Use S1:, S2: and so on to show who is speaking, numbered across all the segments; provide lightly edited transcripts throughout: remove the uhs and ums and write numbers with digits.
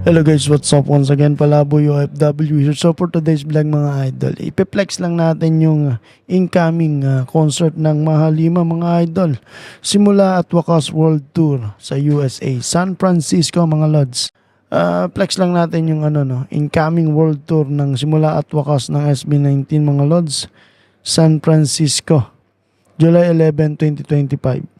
S1: Hello guys, what's up? Once again, Palaboy OFW here. So for today's vlog mga idol, ipiplex lang natin yung incoming concert ng Mahalima mga idol. Simula at wakas World Tour sa USA, San Francisco mga lods. Flex lang natin yung incoming World Tour ng simula at wakas ng SB19 mga lods. San Francisco, July 11, 2025.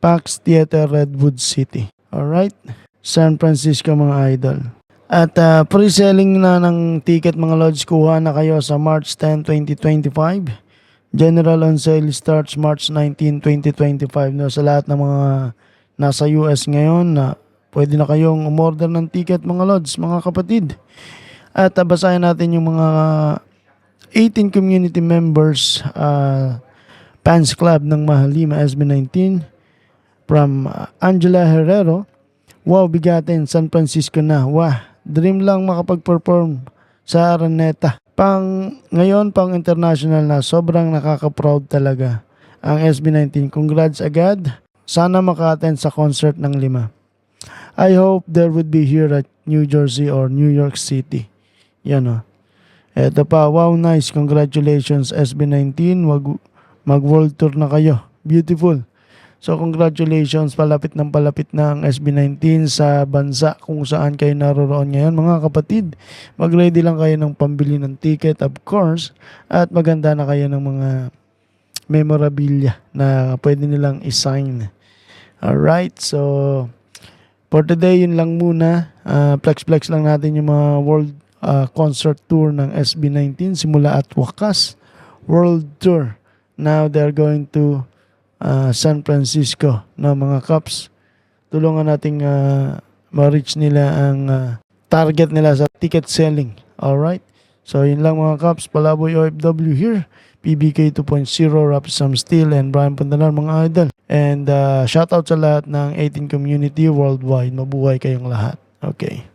S1: Pax Theater, Redwood City. Alright? San Francisco mga idol. At pre-selling na ng ticket mga lods, kuha na kayo sa March 10, 2025. General on sale starts March 19, 2025. No, sa lahat ng mga nasa US ngayon, pwede na kayong umorder ng ticket mga lods, mga kapatid. At basahin natin yung mga 18 community members fans club ng Mahalima SB19 from Angela Herrero. Wow, bigatin, San Francisco na. Wah, dream lang makapag-perform sa Araneta. Ngayon, pang international na, sobrang nakaka-proud talaga ang SB19. Congrats agad. Sana maka-attend sa concert ng 5. I hope there would be here at New Jersey or New York City. Yan o. Eto pa, wow, nice. Congratulations SB19. Mag-world tour na kayo. Beautiful. So congratulations, palapit ng SB19 sa bansa kung saan kayo naroroon ngayon mga kapatid. Mag-ready lang kayo ng pambili ng ticket of course, at maganda na kayo ng mga memorabilia na pwede nilang i-sign. Alright, so for today yun lang muna. Flex lang natin yung mga world concert tour ng SB19 simula at wakas. World tour. Now they're going to San Francisco na mga Caps. Tulungan nating ma-reach nila ang target nila sa ticket selling. Alright? So yun lang mga Caps. Palaboy OFW here. PBK 2.0, Rapid Sam Steel, and Brian Pantanar mga idol. And shoutout sa lahat ng 18 community worldwide. Mabuhay kayong lahat. Okay.